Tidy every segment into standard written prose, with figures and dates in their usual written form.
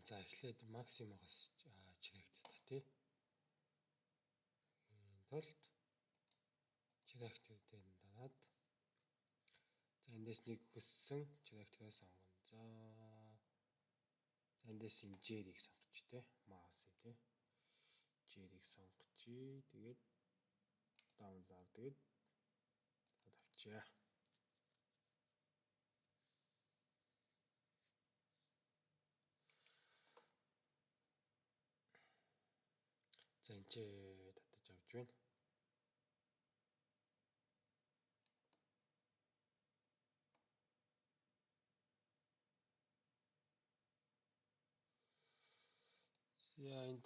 За эхлээд максимогоос чирэгдэх тий. Тулд чирэгтүүдээ дараад за эндээс нэг хүссэн чирэгтээ сонгоно. За эндээс энэ J-ийг сонгоч тий. Mouse тий. J-ийг сонгочий. Тэгээд download тэгээд авчия. За энэ ч татаж авч байна. За энд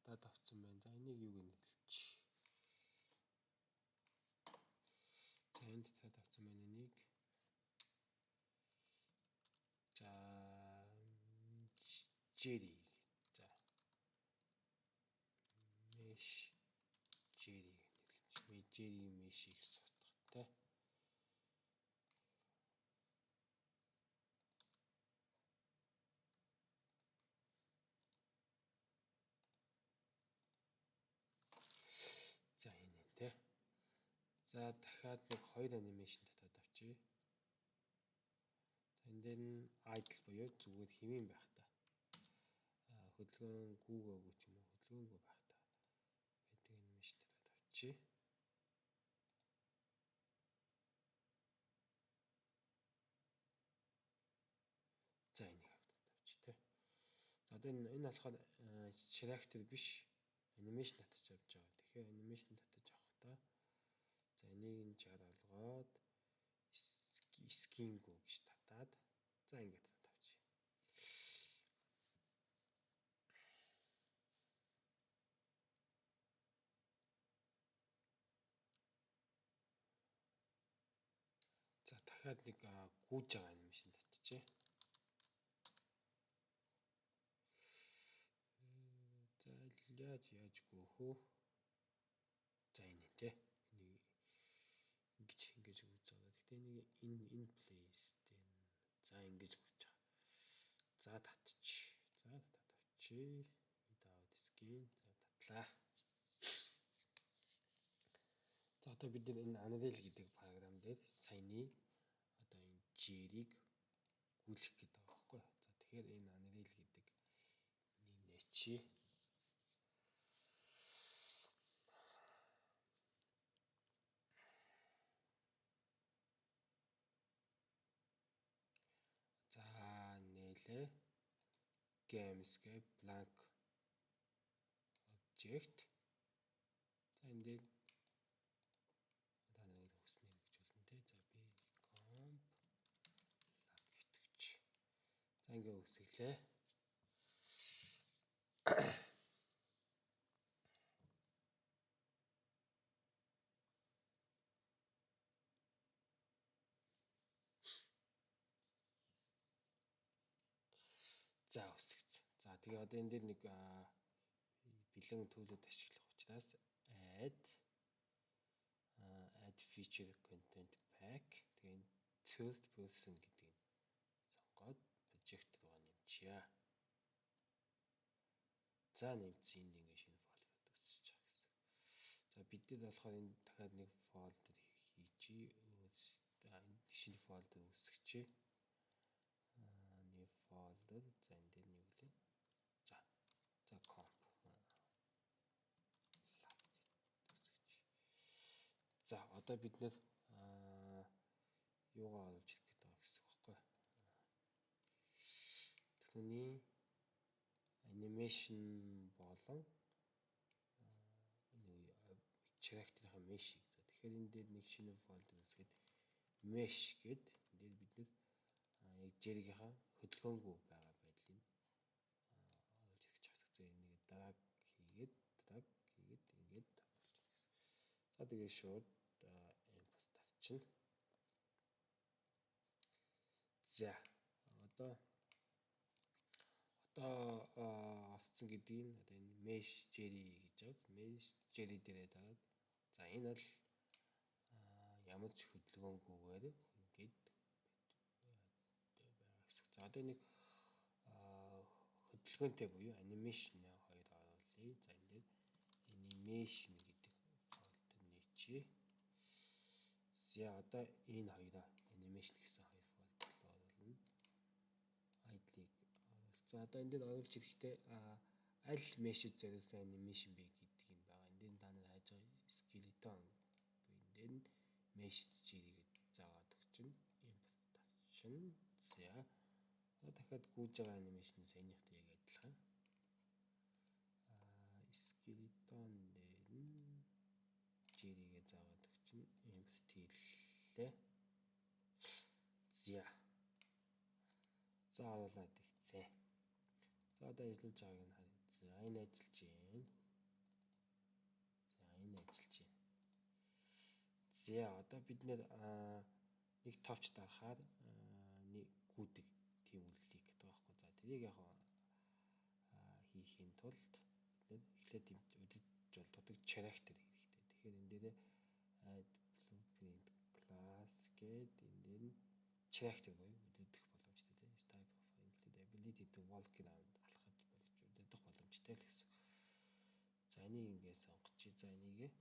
татаад авсан байна. За энийг юу гэж нэрлэж? За энд татаад авсан байна энийг. За Jerry. За mesh Jerry гэж нэрлэж. Jerry mesh-ийг суудгатай. За энэ тий. За дахиад нэг 2 анимашн татаад авчия. Энд дээр idle буюу зүгээр хэмээн байх та. Хөдөлгөөнгүйгээгүй ч юм уу хөдөлгөөнгүй байх та. Байдаг анимашн татаад авчия. За энийг аваад авчи тий. За одоо энэ болохоор character биш анимашн татаж авч байгаа. Тэгэхээр анимашн татаж авахдаа за энийг энэ чаар алгаад skin go гэж татаад за ингээд татаж авчи. За дахиад нэг гүйж байгаа анимашн татчихъя. За яаж гөөхөө. За энэ тий. Энийг ингэж гүйж байгаа. Гэхдээ нэг энэ place тий. За ингэж гүйж байгаа. За татчих. За татаад авчи. Without skin за татлаа. За одоо бид энэ Unreal гэдэг програм дээр саяны одоо энэ J-ийг гүйлэх гэдэг байгаа байхгүй. За тэгэхээр энэ Unreal гэдэг нэг нээчи. За нээлээ. Games гэ blank object. За энэ дээр одоо нэг хүснэ гэж болно тий. За би comp lab гэтгч. За ингээ үсгэлээ. За үсгэсэн. За тэгээ одоо энэ дээр нэг бэлэн төлөвлөд ашиглах учраас add feature content pack тэгээ third person гэдгийг сонгоод project руу нэмчихье. За нэмсэн энд ингэ шинэ фолдерд үсэж байгаа гэсэн. За бид нар болохоор энэ дахиад нэг фолдер хийчихье. Энэ шинэ фолдер үсгэчихье. New folder за энэ дээр нэг үлээ. За comp. За одоо бид нэр юугаа оруулж ирэх гэдэг байгаа гэсэн үг байхгүй. Түүний анимашн болон character-ийн mesh. Тэгэхээр энэ дээр нэг шинэ фолдер үсгээд mesh гээд энэ дээр бид нэр яг Jerry-ийнхаа хөдөлгөөнгүй байгаа байдлыг оруулж ирэх гэсэн. Энийг drag хийгээд ингээд оруулж ирэх гэсэн. За тэгээд шууд input татчихна. За одоо авцсан гэдэг нь одоо энэ mesh Jerry гэж байна. Mesh Jerry дээрээ дараад за энэ бол ямар ч хөдөлгөөнгүйгээр ингээд байгаа гэсэн. За одоо нэг хөдөлгөөнтэй буюу анимашн хоёр оруулъя. За энэ дээр анимашн гэдэг файлд нээчээ. За одоо энэ хоёроо анимашн гэсэн хоёр файлд оруулна. ID-г оруулж. За одоо энэ дээр оруулж ирэхдээ аль мешэд зориулсан анимашн бэ гэдгийг нь байгаа. Энд дээр та нар хайж байгаа skeleton энэ дээр нь mesh жирийг заагаад өгчин. Input татчин. За дахиад гүйж байгаа анимашн саяныхтай яг адилхан. Skeleton дээр нь жирийг заагаад өгчин. Input хийлээ. За оруулаад игцээ. За одоо ажиллаж байгааг нь харъя. За энэ ажиллаж байна. За энэ ажиллаж байна. За одоо бид нэр нэг товч дарахаар нэг гүдэг тийм үйлдэлийг гэдэг байхгүй. За тэрийг яг хийхийн тулд бид эхлээд үдэж болдог character хэрэгтэй. Тэгэхээр энэ дээр add blueprint class гэдэг энэ дээр нь character буюу үддэх боломжтой тийм type of include ability to walk around алхаж болж үддэх боломжтой л гэсэн. За энийг ингээд сонгочих. За энийг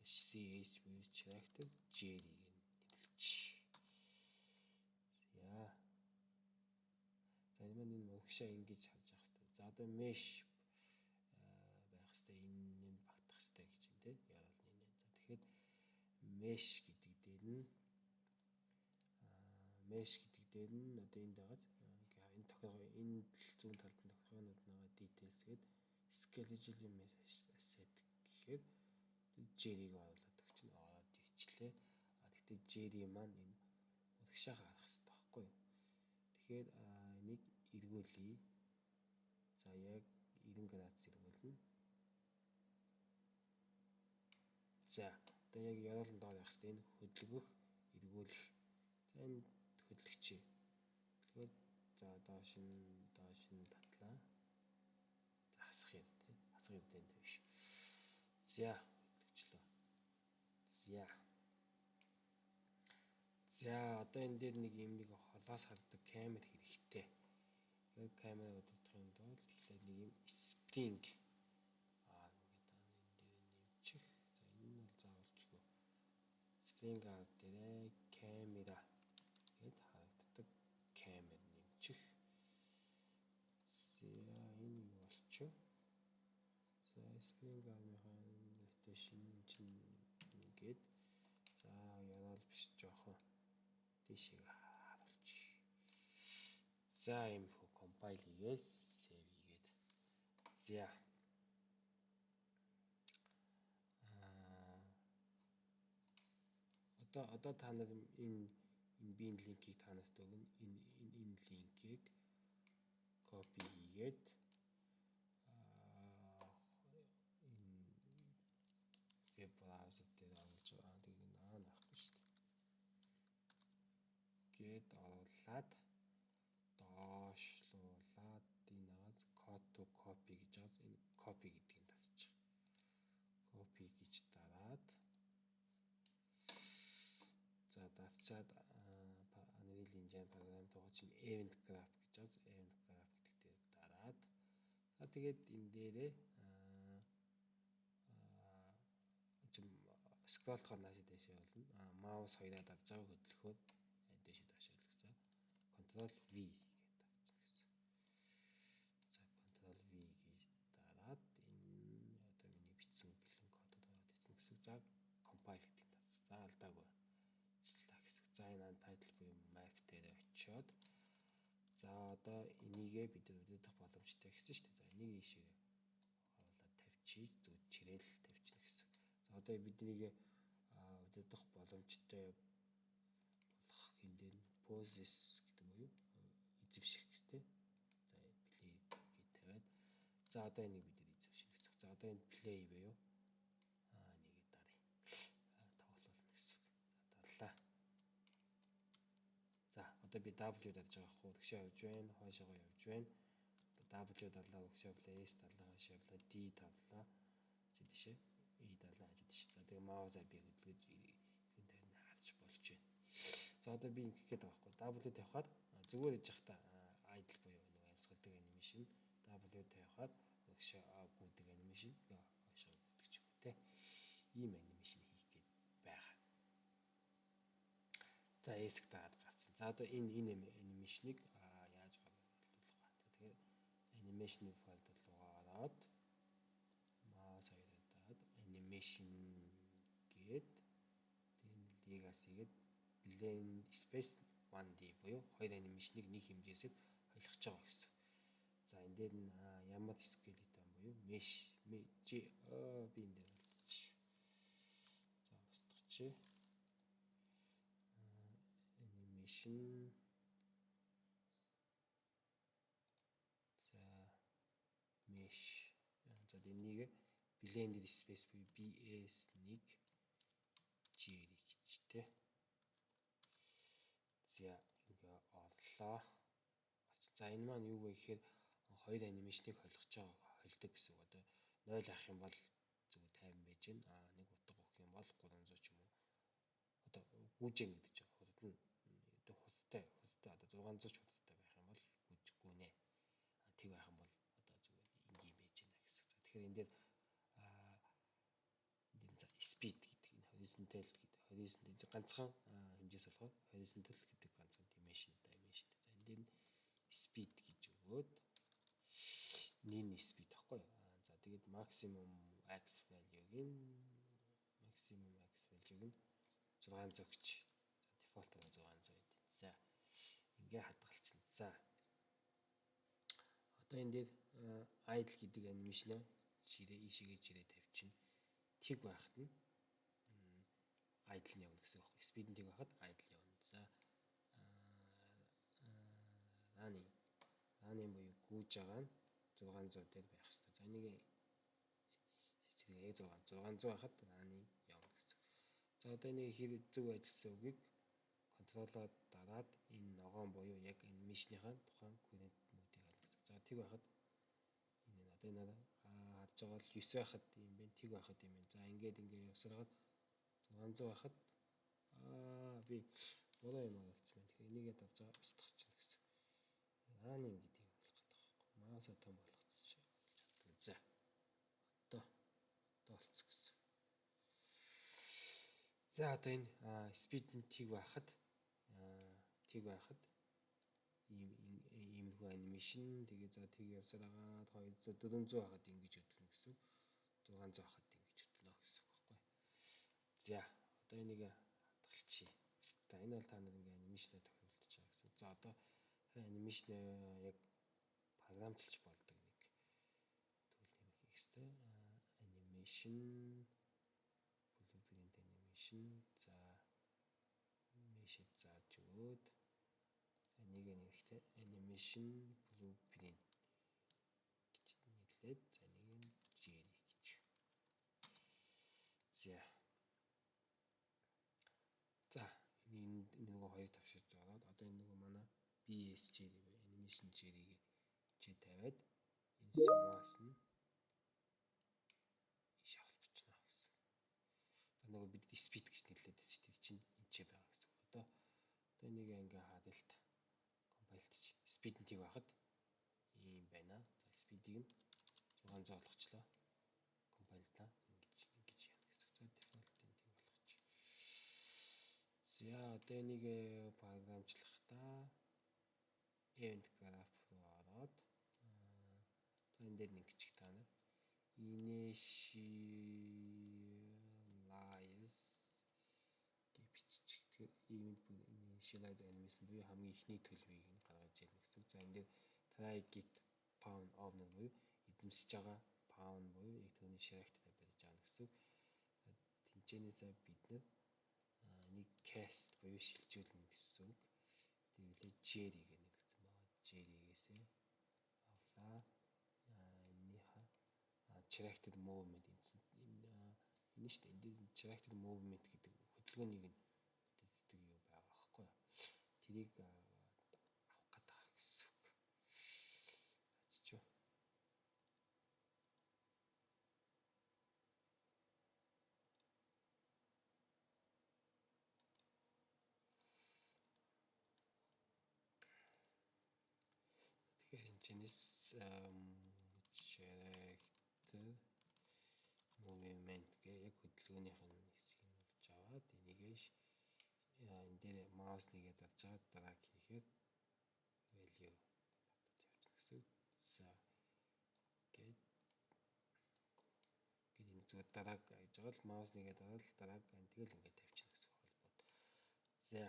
ch буюу character j-ийг нэрлэж. За энэ мөгшөө ингэж харж явах хэрэгтэй. За одоо mesh байх хэрэгтэй. Энэ багтах хэрэгтэй гэж юм тийм яаралны нэ. За тэгэхээр mesh гэдэг дээр нь одоо энд дагаад энэ тохиолгоо энэ зүүн талд нь тохиолгоонууд байгаа details гээд skeletal asset гэхээр j-ийг оруулаад өгчнө. Ороод ирчлээ. Гэхдээ j маань энэ урагшаа харах хэрэгтэй байхгүй юу? Тэгэхээр энийг эргүүлье. За яг 90 градус эргүүлнэ. За одоо яг яруулан доор явах хэрэгтэй. Энэ хөдөлгөх, эргүүлэх. За энэ хөдлөгчээ. Тэгэхээр за доош нь татлаа. За хасах юм тийм. Хасах юм тийм биш. За хөдлөгчлөө. За одоо энэ дээр нэг юм нэг холоос харагддаг камер хэрэгтэй. Тэгэхээр камер удирдах юм бол эхлээд нэг юм spring ингээд энэ дээр нэмчих. За энэ нь бол заавалчгүй. Spring дээр камера гэд харагддаг камер нэмчих. За энэ юу болчих? За spring армынхаа rotation чинь ингээд за яраал биш жоохон тийшээ харуулчих. За ийм хөө compile хийгээд save хийгээд. За одоо та нар энэ биеийн линкийг та нарт өгнө. Энэ линкийг copy хийгээд энэ веб браузер дээр оруулж байгаа. Тэгээд наахгүй шүү дээ. Гээд оруулаад доошлуулад энэс code to copy гэж байгаа. Энэ copy гэдгийг татчих. Copy гэж дараад за дарчаад Unreal Engine програм тугаж чинь event graph гэж байгаа. Event graph гэдэг дээр дараад за тэгээд энэ дээрээ scroll-хоор наашид дэшээ болно. Маус хоёроо дарж байгаа хөдөлгөөр дэшээ даашаа гэсэн. Ctrl V гэдэг тавьчихна гэсэн. За Ctrl V гэж дараад энэ одоо миний бичсэн бэлэн кодод ороод ирсэн гэсэн. За compile гэдэг нь тав. За алдаагүй. Ажиллаа гэсэн. За энэ title буюу map дээр очиод за одоо энийгээ бид өдөрдох боломжтой гэсэн шүү дээ. За энийг ийшээ оруулаад тавьчих. Зүг чирээл тавьчихна гэсэн. За одоо биднийг өдөрдох боломжтой болох энэ дээр poses гэдэг буюу эзэмших гэсэн. За play гэж тавиад за одоо энийг бид эзэмших гэсэн. За одоо энэ play буюу нэгийг даръя. Тоглуулна гэсэн. За дарлаа. За одоо би W дарж байгаа хөө тэгшээ явж байна. Хойшоогоо явж байна. W дарлаа, өгшөө place дарлаа, хойшоо явлаа, D дарлаа. Чи дэшээ E дарлаа хажууд дэшээ. За тэгээ маусаа би хөдөлгөж энэ дээр нь харж болж байна. За одоо би ингэх гээд байгаа байхгүй. W тавихаар зүгээр иж явах та idle буюу нэг амьсгалдаг анимашн W солио тавихад өгшөө гүдэг анимашн хойшоо гүдэг ч юм уу те. Ийм анимашн хийх гээд байгаа. За эсэг дагаад гарчихсан. За одоо энэ анимашныг яаж бодлуулах вэ? Тэгэхээр анимашны фолдер руу ороод маус хоёроо даад анимашн гээд legacy-гээд blend space 1D буюу хоёр анимашныг нэг хэмжээсээр холилгож байгаа гэсэн. За энэ дээр нь ямар skeleton буюу mesh би энэ дээр алдсан шүү. За устгачих. Animation за mesh за энийг blended space буюу BS1 G гэж тэ. За ингээ орлоо. За энэ маань юу вэ гэхээр хоёр анимашныг холилгож байгаа холдог гэсэн үг. Одоо 0 авах юм бол зөв 50 байж гэн. Нэг утга өгөх юм бол 300 ч юм уу. Одоо гүйжэн гэдэг чинь хурд нь одоо хурдтай одоо 600 ч хурдтай байх юм бол гүйжгүй нэ. Тэг байх юм бол одоо зүгээр ингийн байж гэнэ гэсэн. Тэгэхээр энэ дээр speed гэдэг энэ horizontal гэдэг horizontal ганцхан хэмжээс болохоор horizontal гэдэг ганцхан dimension. За энэ дээр speed гэж өгөөд нин speed тахгүй. За тэгээд maximum x value-г нь 600 гэж. За default нь 600 гэдэг. За ингээ хадгалчихна. За одоо энэ дээр idle гэдэг анимашнаа ишигээ жирээ тавьчихна. Тэг байхад нь idle нь явна гэсэн үг байна. Speed нь тэг байхад idle явна. За running буюу гүйж байгаа нь 600 дээр байх хэрэгтэй. За энийг яг 600 байхад running явна гэсэн. За одоо энийг хэр зөв ажилласан үгийг контролоор дараад энэ ногоон буюу яг анимашныхаа тухайн current mode-ийг харна гэсэн. За тэг байхад энэ одоо энэ харж байгаа бол 9 байхад юм бэ, тэг байхад юм бэ. За ингээд явсараад 600 байхад би буруу юм олцсон байна. Тэгэхээр энийгээ давж байгаа устгахчихна гэсэн. Running гэдгийг болох гэдэг байхгүй. Маусаа том болгоцсон. За одоо олцсон гэсэн. За одоо энэ speed нь тэг байхад иймэрхүү анимашн тэгээ за тэг явсаар агаад 200 400 байхад ингэж хөдлөнө гэсэн. 600 байхад ингэж хөдлөнө гэсэн үг байхгүй. За одоо энийг хадгалчихъя. За энэ бол та нар ингээ анимашнаа тохируулж байгаа гэсэн. За одоо анимашн яг програмчилж болдог нэг tool нэмэх хэрэгтэй. Animation blueprint animation за mesh зааж өгөөд за нэг хэрэгтэй animation blueprint гэж нэрлээд за нэг нь Jerry гэж. За энэ нөгөө хоёр тавшиж ороод одоо энэ нөгөө манай BS Jerry animation Jerry-г чи тавиад энэ сумаас нь иш холбочно гэсэн. За нөгөө бид speed гэж нэрлээд байсан чинь тэр чинь энэ ч байгаа гэсэн. Одоо энийг ингээ хаад л та. Compile чи. Speed нь тэг байхад ийм байна. За speed-ийг нь 600 болгочлоо. Compile та ингэж яана гэсэн. За default нь тэг болгочих. За одоо энийг програмчлахдаа event graph руу ороод за энэ дээр нэг чих та нар initialize гэж бичих. Тэгэхээр initialize animation буюу хамгийн ихний төлөвийг нь гаргаж ирнэ гэсэн. За энэ дээр try get pound owner буюу эзэмсэж байгаа pound буюу яг түүний character барьж байгаа гэсэн. Тэнцэнээсээ бид нэг cast буюу шилжүүлнэ гэсэн үг. Тэгэлээ Jerry гэх нэрлэгдсэн байгаа. Jerry-гээсээ авлаа. Энийхээ character movement энэ шүү дээ. Энд дээр character movement гэдэг хөдөлгөөнийг нь үздэг юм байгаа байхгүй юу? Тэрийг авах гэдэг гэсэн үг. Ачиж. Тэгэхээр энэ чинээс character movement гэ яг хөдөлгөөнийх нь хэсгийг нь болж аваад энийгээ энэ дээр маус нэгээд авч чаад драг хийхээр value тавьчихна гэсэн. За гээд энэ зүгээр драг гэж байгаа л маус нэгээд аваад драг тэгэл ингээд тавьчихна гэсэн холбоод. За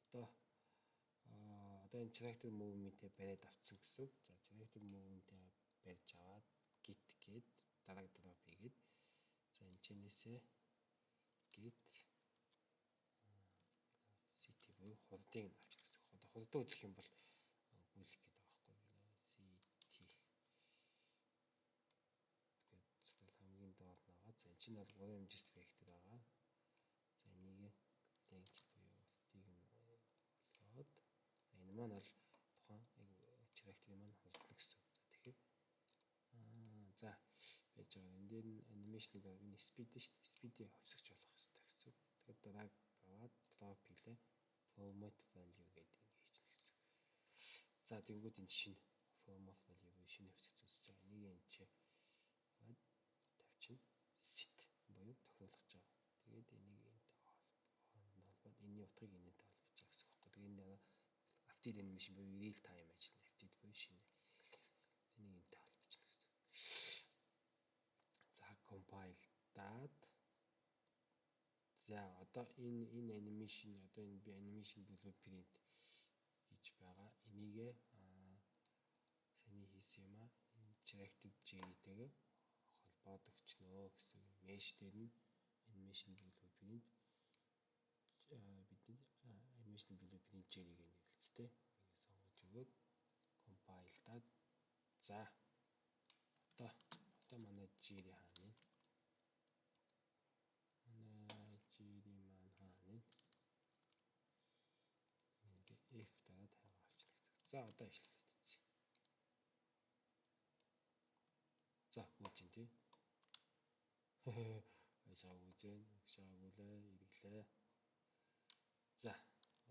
одоо энэ character movement-ийг бариад авцсан гэсэн. За character movement-ийг барьж аваад git гээд драг хийгээд за энэ чинээсээ git city буюу хурдыг нь авчих гэсэн. Одоо хурдаа үзэх юм бол гүйлэх гэдэг байгаа байхгүй юу? City тэгээд хамгийн доод нагаа. За энэ чинь бол 3 хэмжээст vector байгаа. За энийг link буюу хурдыг нь болоод энэ маань бол тухайн character-ийн маань хурдна гэсэн. Тэгэхээр за байж байгаа. Энэ дээр нь анимашныг энэ speed шүү дээ. Speed-ийг хувьсгч болох хэрэгтэй гэсэн. Тэгэхээр drag аваад drop хийлээ. Format value гэдэг ингэ хийчихнэ гэсэн. За тэгэнгүүт энэ шинэ format value буюу шинэ хувьсгч үүсэж байгаа. Энийг энэ чи тавьчихна. Set буюу тохируулах гэж байгаа. Тэгээд энийг энэтэй холбоод энэний утгыг энэтэй холбож байгаа гэсэн үг. Тэгээд энэ update animation буюу real time ажиллана. Update буюу шинэ. Энийг энэтэй холбочихно гэсэн. За compile даад. За одоо энэ анимашн одоо энэ би анимашн blueprint гэж байгаа. Энийгээ саний хийсэн юм аа. Энэ character J-тэйгээ холбоод өгчнөө гэсэн. Mesh дээр нь animation blueprint бидний animation blueprint J-ийг нэрлэлцтэй. Ингээ сонгож өгөөд compile даад. За одоо манай J-ийн хаана вэ? J-ийн маань хаана вэ? Ингээ F даад хагаа авчихна гэсэн. За одоо ажиллаад үзье. За гүйж тий. Ажаа үзэн, шаагуулаа, ирэглээ. За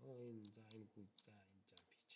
энэ гүйж за энэ jump хийж.